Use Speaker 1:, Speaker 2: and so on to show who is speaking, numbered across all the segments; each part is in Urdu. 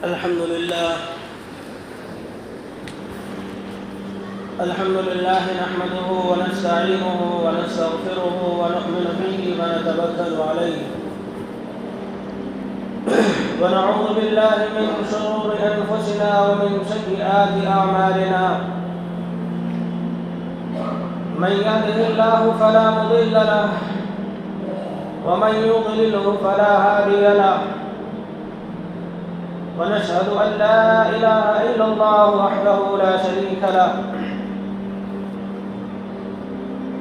Speaker 1: الحمد لله نحمده ونستعينه ونستغفره ونؤمن به ونتوكل عليه ونعوذ بالله من شرور أنفسنا ومن سيئات أعمالنا من يهده الله فلا مضل له ومن يضلله فلا هادي له ونشهد أن لا إله إلا الله وحده لا شريك له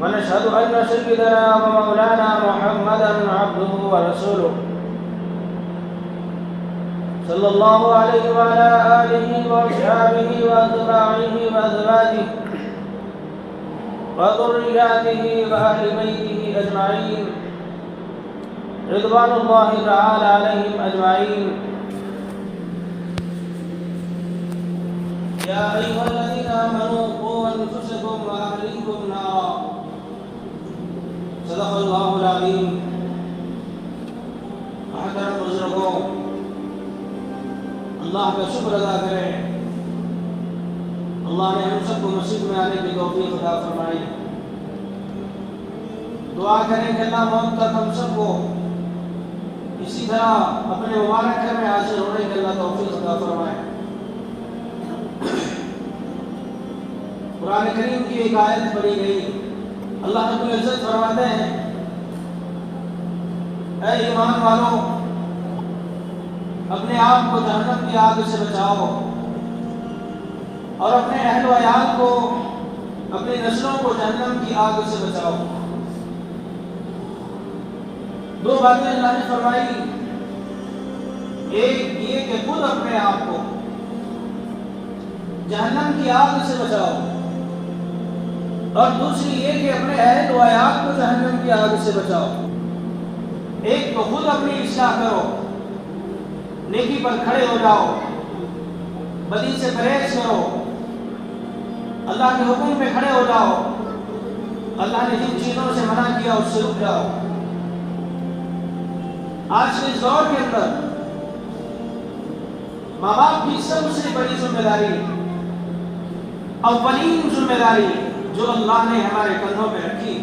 Speaker 1: ونشهد أن سيدنا ومولانا محمدا عبده ورسوله صلى الله عليه وعلى آله وأصحابه وأتباعه وأزواجه وذرياته وأهل بيته أجمعين رضوان الله تعالى عليهم أجمعين. يا أيها الذين آمنوا قوا أنفسكم وأهليكم نارا. صدق الله العظيم. محترم بزرگوں، اللہ کا شکر ادا کریں، اللہ نے ہم سب کو مسجد میں آنے کی توفیق عطا فرمائی. دعا کریں کہ اللہ موت تک ہم سب کو اسی طرح اپنے مبارک گھر میں حاضر ہونے کے اللہ توفیق عطا فرمائے. قرآن کریم کی ایک آیت پڑھی گئی. اللہ رب العزت فرماتے ہیں، اے ایمان والو، اپنے آپ کو جہنم کی آگ سے بچاؤ اور اپنے اہل و عیال کو، اپنی نسلوں کو جہنم کی آگ سے بچاؤ. دو باتیں اللہ نے فرمائی، ایک یہ کہ خود اپنے آپ کو جہنم کی آگ سے بچاؤ، اور دوسری یہ کہ اپنے اہل و عیال کو جہنم کی آگ سے بچاؤ. ایک تو خود اپنی اصلاح کرو، نیکی پر کھڑے ہو جاؤ، بدی سے پرہیز کرو، اللہ کے حکم پہ کھڑے ہو جاؤ، اللہ نے جن چیزوں سے منع کیا اس سے رک جاؤ. آج کے اس دور کے اندر ماں باپ کی سب سے بڑی ذمہ داری، اولین ذمہ داری جو اللہ نے ہمارے کندھوں پہ رکھی،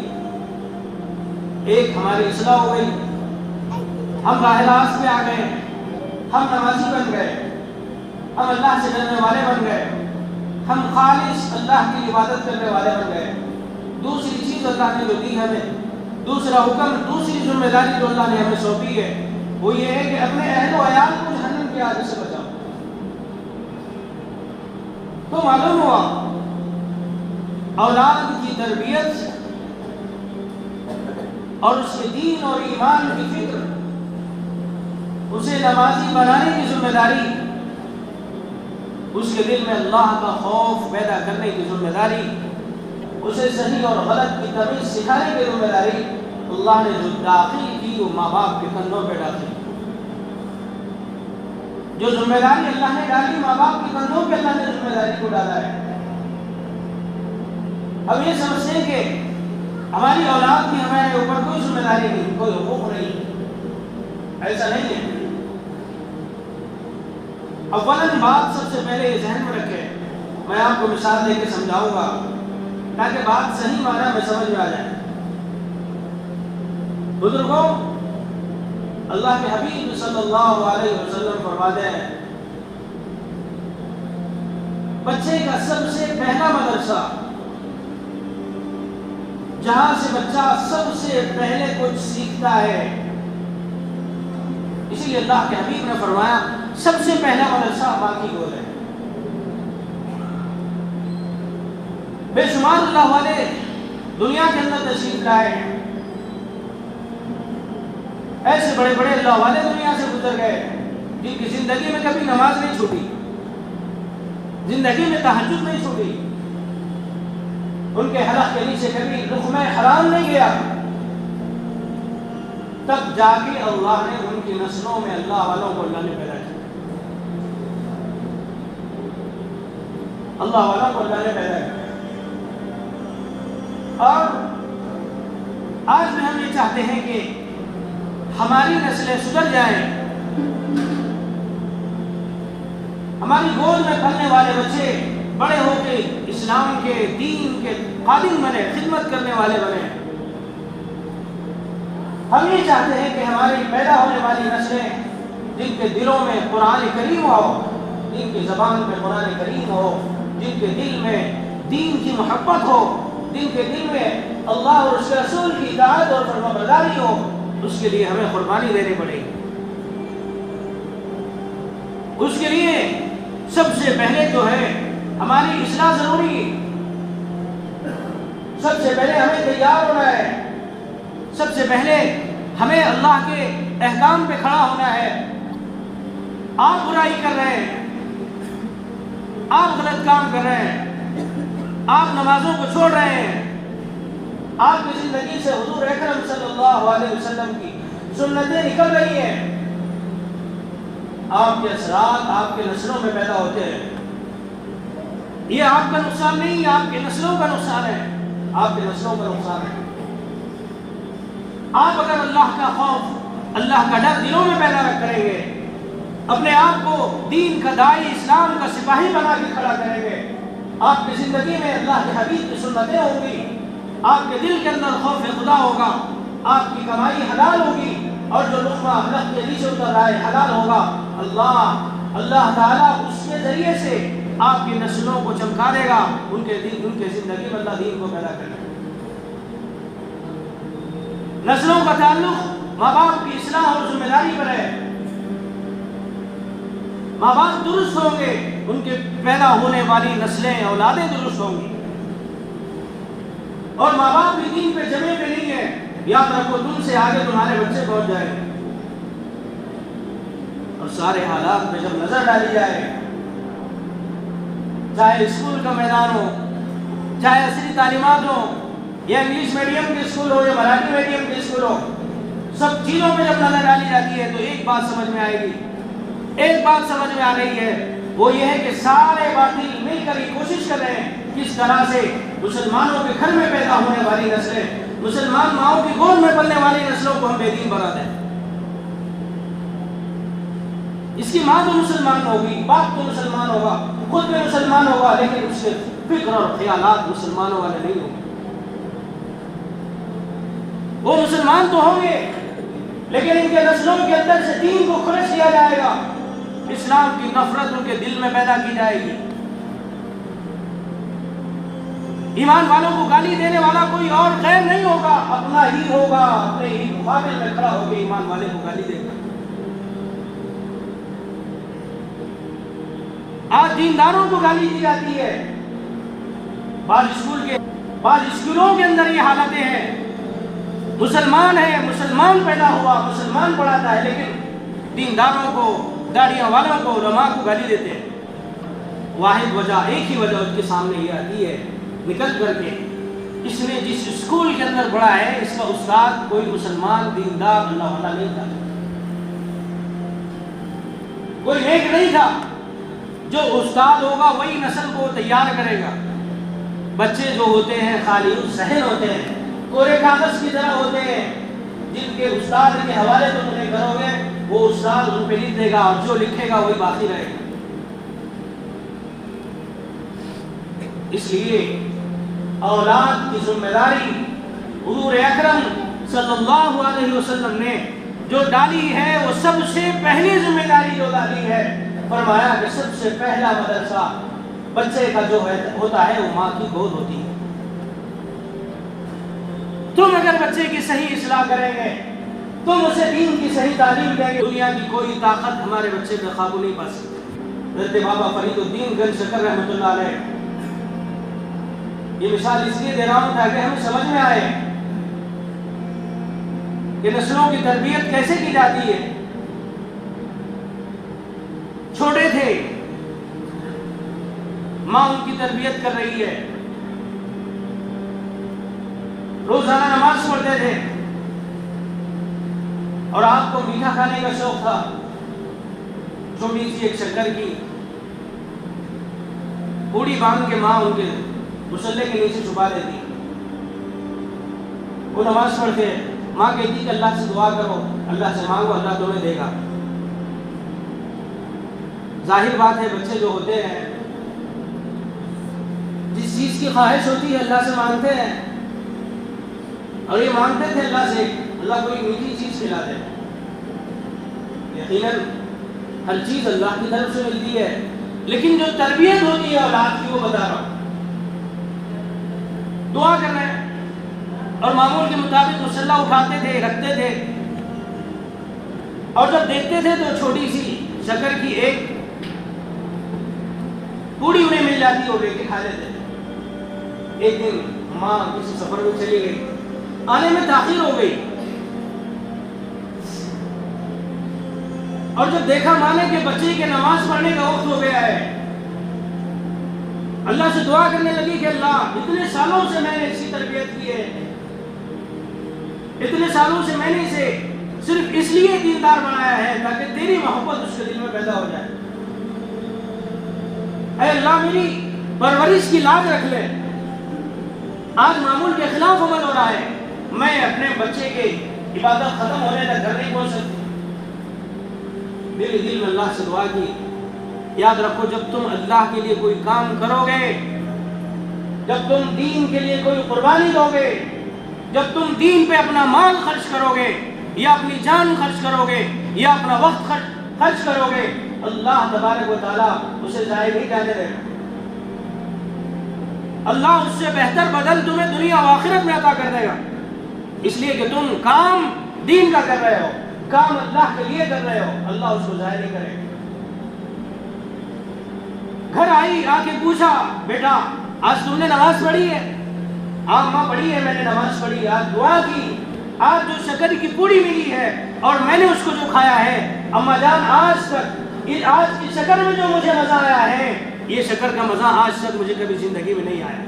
Speaker 1: ایک ہماری اصلاح ہو گئی، ہم راہ راست پہ آ گئے، ہم نمازی بن گئے، ہم اللہ سے ڈرنے والے بن گئے، ہم خالص اللہ کی عبادت کرنے والے بن گئے. دوسری چیز اللہ نے جو دی ہمیں، دوسرا حکم، دوسری ذمہ داری جو اللہ نے ہمیں سونپی ہے، وہ یہ ہے کہ اپنے اہل و عیال کو جہنم کی آگ سے بچاؤ. تو معلوم ہوا اولاد کی تربیت اور اس کے دین اور ایمان کی فکر، اسے نمازی بنانے کی ذمہ داری، اس کے دل میں اللہ کا خوف پیدا کرنے کی ذمہ داری، اسے صحیح اور غلط کی تمیز سکھانے کی ذمہ داری اللہ نے جو داخل کی وہ ماں باپ کے کندھوں پہ ڈالی. جو ذمہ داری اللہ نے ڈالی ماں باپ کے کندھوں پہ اللہ نے ذمہ داری کو ڈالا ہے. اب یہ سمجھتے ہیں کہ ہماری اولاد کی ہمارے اوپر کوئی ذمہ داری نہیں، کوئی حقوق نہیں. ایسا نہیں ہے. اولاً بات سب سے پہلے یہ ذہن میں رکھے، میں آپ کو مثال دے کے سمجھاؤں گا تاکہ بات صحیح معنی میں سمجھ میں آ جائے. بزرگوں، اللہ کے حبیب صلی اللہ علیہ وسلم فرماتے ہیں، بچے کا سب سے پہلا مدرسہ، جہاں سے بچہ سب سے پہلے کچھ سیکھتا ہے، اسی لیے اللہ کے حبیب نے فرمایا سب سے پہلا مدرسہ ماں کی گود ہے. بے شمار اللہ والے دنیا کے اندر تشریف لائے، ایسے بڑے بڑے اللہ والے دنیا سے گزر گئے جن کی زندگی میں کبھی نماز نہیں چھوٹی، زندگی میں تہجد نہیں چھوٹی، ان کے حلق کے نیچے کبھی لقمہ حرام نہیں گیا. تب جا کے اللہ نے ان کی نسلوں میں اللہ والوں کو اللہ نے پیدا کیا، اللہ والوں کو اللہ نے پیدا کیا. اور آج میں ہم یہ چاہتے ہیں کہ ہماری نسلیں سدھر جائیں، ہماری گود میں پلنے والے بچے بڑے ہو کے اسلام کے دین کے خادم بنے، خدمت کرنے والے بنے۔ ہم یہ چاہتے ہیں کہ ہماری پیدا ہونے والی نسلیں جن کے دلوں میں قرآن کریم ہو، جن کی زبان میں قرآن کریم ہو، جن کے دل میں دین کی محبت ہو، جن کے دل میں اللہ اور اس کے رسول کی اطاعت اور فرمانبرداری ہو، اس کے لیے ہمیں قربانی دینی پڑے گی۔ اس کے لیے سب سے پہلے جو ہے ہماری اصلاح ضروری ہے۔ سب سے پہلے ہمیں تیار ہونا ہے، سب سے پہلے ہمیں اللہ کے احکام پہ کھڑا ہونا ہے۔ آپ برائی کر رہے ہیں، آپ غلط کام کر رہے ہیں، آپ نمازوں کو چھوڑ رہے ہیں، آپ کی زندگی سے حضور اکرم صلی اللہ علیہ وسلم کی سنتیں نکل رہی ہیں، آپ کے اثرات آپ کے نسلوں میں پیدا ہوتے ہیں۔ یہ آپ کا نقصان نہیں، آپ کے نسلوں کا نقصان ہے، آپ کے نسلوں کا نقصان ہے۔ آپ اگر اللہ کا خوف، اللہ کا ڈر دلوں میں پیدا کریں گے، اپنے آپ کو دین کا داعی، اسلام کا سپاہی بنا کے کھڑا کریں گے، آپ کی زندگی میں اللہ کے حبیب کی سنتیں ہوں گی، آپ کے دل کے اندر خوف خدا ہوگا، آپ کی کمائی حلال ہوگی، اور جو لقمہ حلق کے نیچے اتر رہا ہے حلال ہوگا۔ اللہ تعالیٰ اس کے ذریعے سے آپ کی نسلوں کو چمکا دے گا، ان کے زندگی میں اللہ دین کو پیدا کرے گا۔ نسلوں کا تعلق ماں باپ کی اصلاح اور ذمہ داری پر ہے۔ ماں باپ درست ہوں گے، ان کے پیدا ہونے والی نسلیں، اولادیں درست ہوں گی۔ اور ماں باپ بھی دین پہ جمے پہ نہیں ہے، یاد رکھو تم سے آگے تمہارے بچے پہنچ جائیں گے۔ اور سارے حالات پہ جب نظر ڈالی جائے، چاہے اسکول کا میدان ہو، چاہے عصری تعلیمات ہو، یا انگلش میڈیم کے اسکول ہو یا مراٹھی میڈیم کے اسکول ہو، سب چیزوں پہ جب نظر ڈالی جاتی ہے تو ایک بات سمجھ میں آئے گی، ایک بات سمجھ میں آ رہی ہے، وہ یہ ہے کہ سارے باطل مل کر یہ کوشش کر رہے ہیں کس طرح سے مسلمانوں کے گھر میں پیدا ہونے والی نسلیں، مسلمان ماؤں کی گود میں پلنے والی نسلوں کو ہم بے دین بنا دیں۔ اس کی ماں تو مسلمان ہوگی، باپ تو مسلمان ہوگا، خود بھی مسلمان ہوگا، لیکن اس کے فکر اور خیالات مسلمانوں والے نہیں ہوں گے۔ وہ مسلمان تو ہوں گے، لیکن ان کے نسلوں کے اندر سے دین کو خرچ کیا جائے گا، اسلام کی نفرت ان کے دل میں پیدا کی جائے گی۔ ایمان والوں کو گالی دینے والا کوئی اور غیر نہیں ہوگا، اپنا ہی ہوگا، اپنے ہی مقابل میں کھڑا ہو کے ایمان والے کو گالی دے گا۔ آج دینداروں کو گالی دی جاتی ہے، بعض اسکولوں کے اندر یہ حالتیں ہیں، مسلمان ہے، مسلمان پیدا ہوا، مسلمان پڑھاتا ہے، لیکن دینداروں کو، داڑھیوں والوں کو، علماء کو گالی دیتے ہیں۔ واحد وجہ، ایک ہی وجہ اس کے سامنے یہ آتی ہے نکل کر کے، اس نے جس اسکول کے اندر پڑھا ہے اس کا استاد کوئی مسلمان دیندار اللہ والا نہیں تھا، کوئی نیک نہیں تھا۔ جو استاد ہوگا وہی نسل کو تیار کرے گا۔ بچے جو ہوتے ہیں خالی ذہن ہوتے ہیں، کورے کاغذ کی طرح ہوتے ہیں، جن کے استاد کے حوالے تم انہیں کرو گے وہ استاد ان پہ لکھ دے گا، اور جو لکھے گا وہی باقی رہے گا۔ اس لیے اولاد کی ذمہ داری حضور اکرم صلی اللہ علیہ وسلم نے جو ڈالی ہے، وہ سب سے پہلی ذمہ داری جو ڈالی ہے، فرمایا کہ سب سے پہلا مدرسہ بچے کا جو ہوتا ہے وہ ماں کی گود ہوتی ہے۔ تم اگر بچے کی صحیح اصلاح کریں گے، تم اسے دین کی صحیح تعلیم دیں گے، دنیا کی کوئی طاقت ہمارے بچے پہ قابو نہیں پا سکتی۔ حضرت بابا فرید الدین گنج شکر رحمۃ اللہ علیہ، یہ مثال اس لیے دے رہا ہوں تاکہ ہمیں سمجھ میں آئے کہ نسلوں کی تربیت کیسے کی جاتی ہے۔ چھوٹے تھے، ماں ان کی تربیت کر رہی ہے، روزانہ نماز پڑھتے تھے، اور آپ کو میٹھا کھانے کا شوق تھا، چھوٹی سی ایک شکر کی پوڑی باندھ کے ماں ان کے مسلح کے نیچے چھپا دیتی۔ وہ نماز پڑھتے، ماں کہتی کہ اللہ سے دعا کرو، اللہ سے مانگو، اللہ تمہیں دے گا۔ ظاہر بات ہے بچے جو ہوتے ہیں جس چیز کی خواہش ہوتی ہے اللہ سے مانگتے ہیں، اور یہ مانگتے تھے اللہ سے اللہ کوئی میٹھی چیز کھلا دے۔ یقیناً ہر چیز اللہ کی طرف سے ملتی ہے، لیکن جو تربیت ہوتی ہے اولاد کی وہ بتا رہا ہوں۔ دعا کر رہے ہیں اور معمول کے مطابق مصلی اٹھاتے تھے، رکھتے تھے، اور جب دیکھتے تھے تو چھوٹی سی شکر کی ایک پوڑی انہیں مل جاتی اور لے کے کھا لیتے تھے۔ ایک دن ماں کسی سفر میں چلی گئی، آنے میں تاخیر ہو گئی، اور جب دیکھا ماں نے کہ بچے کے نماز پڑھنے کا وقت ہو گیا ہے، اللہ سے دعا کرنے لگی کہ اللہ اتنے سالوں سے میں نے اسی تربیت کی ہے، اتنے سالوں سے میں نے اسے صرف اس لیے دیندار بنایا ہے تاکہ تیری محبت اس کے دل میں پیدا ہو جائے۔ اے اللہ میری پرورش کی لاج رکھ لے، آج معمول کے خلاف عمل ہو رہا ہے، میں اپنے بچے کے عبادت ختم ہونے تک گھر نہیں پہنچ سکتی۔ میرے دل میں اللہ سے دعا کی، یاد رکھو جب تم اللہ کے لیے کوئی کام کرو گے، جب تم دین کے لیے کوئی قربانی دو گے، جب تم دین پہ اپنا مال خرچ کرو گے یا اپنی جان خرچ کرو گے یا اپنا وقت خرچ کرو گے، اللہ تبارک و تعالیٰ اسے ضائع نہیں کرنے دے گا۔ اللہ اس سے بہتر بدل تمہیں دنیا و آخرت میں عطا کر دے گا، اس لیے کہ تم کام دین کا کر رہے ہو، کام اللہ کے لیے کر رہے ہو، اللہ اس کو ضائع نہیں کرے گا۔ گھر آئی، آ کے پوچھا بیٹا آج تم نے نماز پڑھی ہے؟ ہاں ماں پڑھی ہے، میں نے نماز پڑھی، آج دعا کی، آج جو شکر کی پوڑی ملی ہے اور میں نے اس کو جو کھایا ہے، اماں جان آج تک آج کی شکر میں جو مجھے مزہ آیا ہے، یہ شکر کا مزہ آج تک مجھے کبھی زندگی میں نہیں آیا۔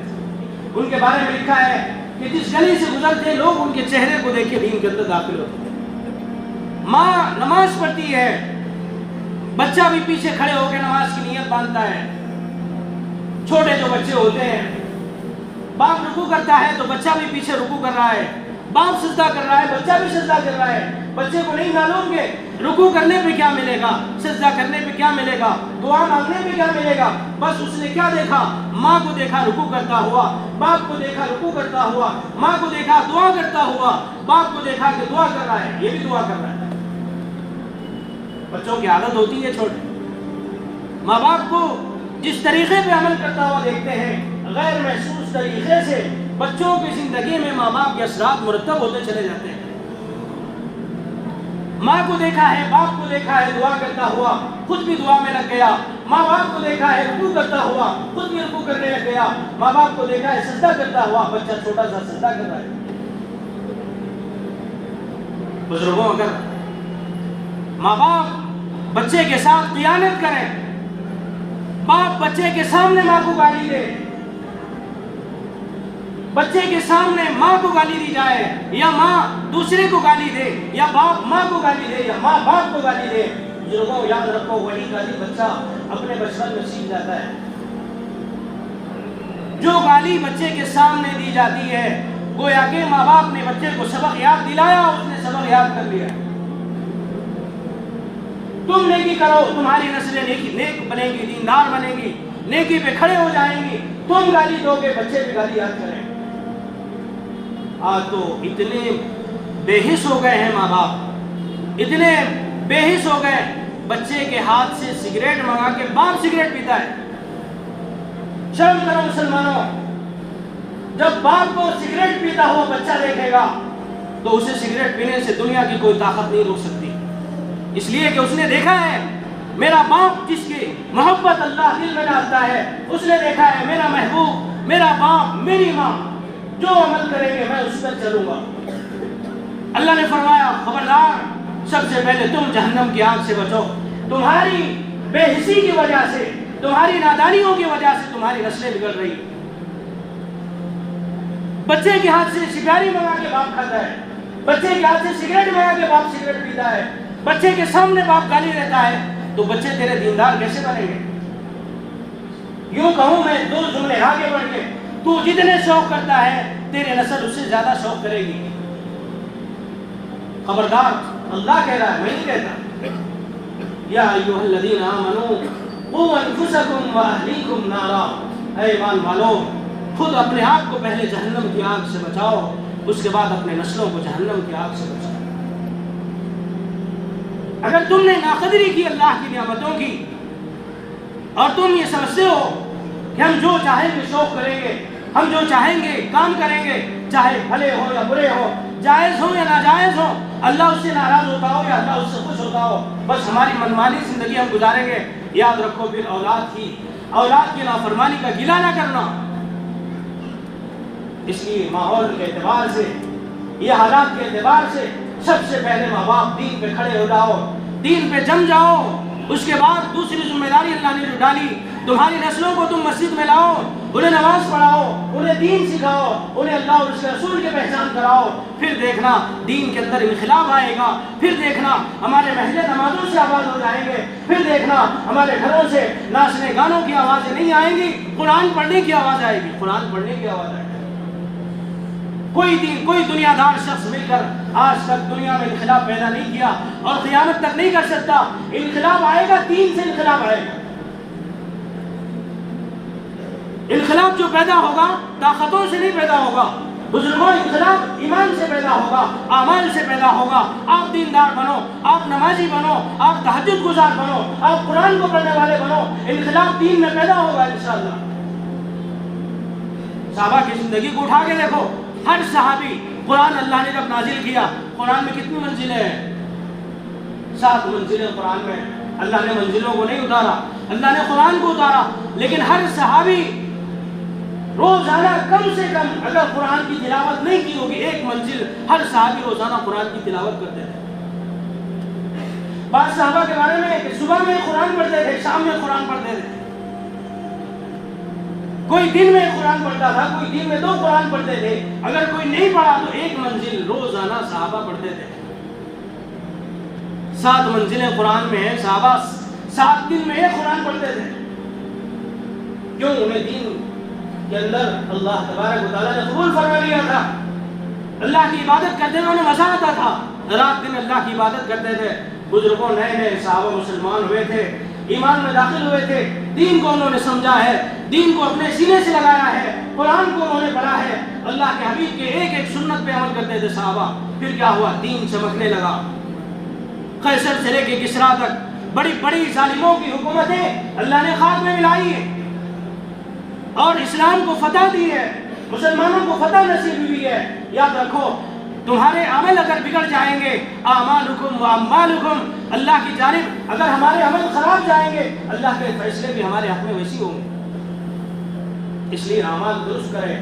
Speaker 1: ان کے بارے میں لکھا ہے کہ جس گلی سے گزرتے لوگ ان کے چہرے کو دیکھ کے دین کے اندر داخل ہوتے۔ ماں نماز پڑھتی ہے، بچہ بھی پیچھے کھڑے ہو کے نماز کی نیت باندھتا ہے۔ چھوٹے جو بچے ہوتے ہیں، باپ رکوع کرتا ہے تو بچہ بھی پیچھے رکوع کر رہا ہے، باپ سجدہ کر رہا ہے، بچہ بھی سجدہ کر رہا ہے۔ بچے کو نہیں معلوم کہ رکوع کرنے پہ کیا ملے گا، سجدہ کرنے پہ کیا ملے گا، دعا مانگنے پہ کیا ملے گا، بس اس نے کیا دیکھا، ماں کو دیکھا رکوع کرتا ہوا، باپ کو دیکھا رکوع کرتا ہوا، ماں کو دیکھا دعا کرتا ہوا، باپ کو دیکھا کہ دعا کر رہا ہے، یہ بھی دعا کر رہا ہے۔ بچوں کی عادت ہوتی ہے چھوٹے ماں باپ کو جس طریقے پہ عمل کرتا ہوا دیکھتے ہیں، غیر محسوس طریقے سے بچوں کی زندگی میں ماں باپ کے اثرات مرتب ہوتے چلے جاتے ہیں۔ ماں کو دیکھا ہے، باپ کو دیکھا ہے دعا کرتا ہوا، خود بھی دعا میں لگ گیا۔ ماں باپ کو دیکھا ہے رکوع کرتا ہوا، خود بھی رکوع کرنے لگ گیا۔ ماں باپ کو دیکھا ہے سجدہ کرتا ہوا، بچہ چھوٹا سا سجدہ کر رہا ہے۔ بزرگوں اگر ماں باپ بچے کے ساتھ خیانت کریں، باپ بچے کے سامنے ماں کو گالی دے، بچے کے سامنے ماں کو گالی دی جائے، یا ماں دوسرے کو گالی دے، یا باپ ماں کو گالی دے، یا ماں باپ کو گالی دے، بزرگوں یاد رکھو وہی گالی بچہ اپنے بچپن میں سیکھ جاتا ہے۔ جو گالی بچے کے سامنے دی جاتی ہے گویا کہ ماں باپ نے بچے کو سبق یاد دلایا، اس نے سبق یاد کر لیا۔ تم نیکی کرو، تمہاری نسلیں نیک بنے گی، دیندار بنے گی، نیکی پہ کھڑے ہو جائیں گی۔ تم گالی دو گے، بچے بھی گالی یاد کریں۔ آج تو اتنے بے حس ہو گئے ہیں ماں باپ، اتنے بے حس ہو گئے، بچے کے ہاتھ سے سگریٹ منگا کے باپ سگریٹ پیتا ہے۔ شرم کرو مسلمانوں، جب باپ کو سگریٹ پیتا ہوا بچہ دیکھے گا تو اسے سگریٹ پینے سے دنیا کی کوئی طاقت نہیں روک سکتی، اس لیے کہ اس نے دیکھا ہے میرا باپ جس کی محبت اللہ دل میں ڈالتا ہے، اس نے دیکھا ہے میرا محبوب، میرا باپ، میری ماں جو عمل کریں گے میں اس پر چلوں گا۔ اللہ نے فرمایا خبردار، سب سے پہلے تم جہنم کی آگ سے بچو۔ تمہاری بے حسی کی وجہ سے، تمہاری نادانیوں کی وجہ سے تمہاری نسلیں بگڑ رہی۔ بچے کے ہاتھ سے سگاری منگا کے باپ کھاتا ہے، بچے کے ہاتھ سے سگریٹ منگا کے باپ سگریٹ پیتا ہے، بچے کے سامنے باپ گالی دیتا ہے، تو بچے تیرے دیندار کیسے بنیں گے؟ یوں کہوں میں دو جملے آگے بڑھ کے، تو جتنے شوق کرتا ہے تیرے نسل اس سے زیادہ شوق کرے گی۔ خبردار، اللہ کہہ رہا ہے، میں نہیں کہتا۔ یا ایھا الذین آمنوا قوا انفسکم واہلیکم نارا، اے ایمان والو خود اپنے آپ کو پہلے جہنم کی آگ سے بچاؤ، اس کے بعد اپنے نسلوں کو جہنم کی آگ سے بچاؤ۔ اگر تم نے ناقدری کی اللہ کی نعمتوں کی اور تم یہ سمجھتے ہو کہ ہم جو چاہیں گے شوق کریں گے، ہم جو چاہیں گے کام کریں گے، چاہے بھلے ہو یا برے ہو، جائز ہو یا ناجائز ہو، اللہ اس سے ناراض ہوتا ہو یا اللہ اس سے خوش ہوتا ہو، بس ہماری منمانی زندگی ہم گزاریں گے، یاد رکھو پھر اولاد کی نافرمانی کا گلہ نہ کرنا۔ اس لیے ماحول کے اعتبار سے، یہ حالات کے اعتبار سے سب سے پہلے ماں باپ دین پہ کھڑے ہو جاؤ، دین پہ جم جاؤ۔ اس کے بعد دوسری ذمہ داری اللہ نے جو ڈالی، تمہاری نسلوں کو تم مسجد میں لاؤ، انہیں نماز پڑھاؤ، انہیں دین سکھاؤ، انہیں اللہ اور اس کے رسول کی پہچان کراؤ، پھر دیکھنا دین کے اندر انقلاب آئے گا، پھر دیکھنا ہمارے محلے نمازوں سے آواز ہو جائیں گے، پھر دیکھنا ہمارے گھروں سے ناچنے گانوں کی آوازیں نہیں آئیں گی، قرآن پڑھنے کی آواز آئے گی، قرآن پڑھنے کی آواز آئے گی۔ کوئی دنیا دار شخص مل کر آج تک دنیا میں انقلاب پیدا نہیں کیا اور قیامت تک نہیں کر سکتا۔ انقلاب آئے گا، دین سے انقلاب آئے گا۔ انقلاب جو پیدا ہوگا طاقتوں سے نہیں پیدا ہوگا، بزرگوں، انقلاب ایمان سے پیدا ہوگا، اعمال سے پیدا ہوگا۔ آپ دیندار بنو، آپ نمازی بنو، آپ تہجد گزار بنو، آپ قرآن کو پڑھنے والے بنو، انقلاب دین میں پیدا ہوگا انشاءاللہ۔ صحابہ کی زندگی کو اٹھا کے دیکھو، ہر صحابی، قرآن اللہ نے جب نازل کیا، قرآن میں کتنی منزلیں ہیں؟ 7 منزلیں قرآن میں۔ اللہ نے منزلوں کو نہیں اتارا، اللہ نے قرآن کو اتارا، لیکن ہر صحابی روزانہ کم سے کم اگر قرآن کی تلاوت نہیں کی ہوگی، 1 منزل ہر صحابی روزانہ قرآن کی تلاوت کرتے تھے۔ بعض صحابہ کے بارے میں کہ صبح میں قرآن پڑھتے تھے، شام میں قرآن پڑھتے تھے، کوئی دن میں قرآن پڑھتا تھا، کوئی دن میں 2 قرآن پڑھتے تھے، اگر کوئی نہیں پڑھا تو 1 منزل روزانہ صحابہ پڑھتے تھے۔ 7 منزلیں قرآن میں ہیں، صحابہ 7 دن میں 1 قرآن پڑھتے تھے۔ کیوں؟ انہیں دین کے اندر اللہ تبارک و تعالیٰ نے قبول فرما لیا تھا، اللہ کی عبادت کرتے ہوئے انہیں مزہ آتا تھا، رات دن اللہ کی عبادت کرتے تھے۔ بزرگوں نئے صحابہ مسلمان ہوئے تھے، ایمان میں داخل ہوئے تھے، دین کو انہوں نے سمجھا ہے، دین کو اپنے سینے سے لگایا ہے، قرآن کو انہوں نے پڑھا ہے، اللہ کے حبیب کے ایک سنت پہ عمل کرتے تھے صحابہ۔ پھر کیا ہوا؟ دین چمکنے لگا۔ قیصر سے لے کے کسریٰ تک بڑی بڑی ظالموں کی حکومتیں اللہ نے خاک میں ملائی ہیں اور اسلام کو فتح دی ہے، مسلمانوں کو فتح نصیب ہوئی ہے۔ یاد رکھو، تمہارے عمل اگر بگڑ جائیں گے، اعمالکم واعمالکم، اللہ کی جانب اگر ہمارے عمل خراب جائیں گے، اللہ کے فیصلے بھی ہمارے حق میں ویسی ہوں گے۔ اس لیے اعمال درست کریں،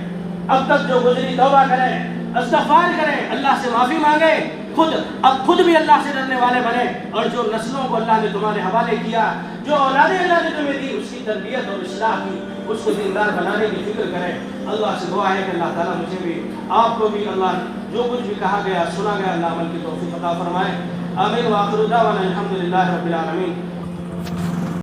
Speaker 1: اب تک جو گزری توبہ کریں، استغفار کریں، اللہ سے معافی مانگیں، خود بھی اللہ سے ڈرنے والے بنے، اور جو نسلوں کو اللہ نے تمہارے حوالے کیا، جو اولادیں اللہ نے تمہیں دی، اس کی تربیت اور اصلاح کی، اس کو دیندار بنانے کی فکر کریں۔ اللہ سے دعا ہے کہ اللہ تعالیٰ مجھے بھی، آپ کو بھی، اللہ جو کچھ بھی کہا گیا سنا گیا، اللہ عمل کی توفیق عطا فرمائے۔ آمین۔ وآخر دعوانا الحمدللہ رب العالمین۔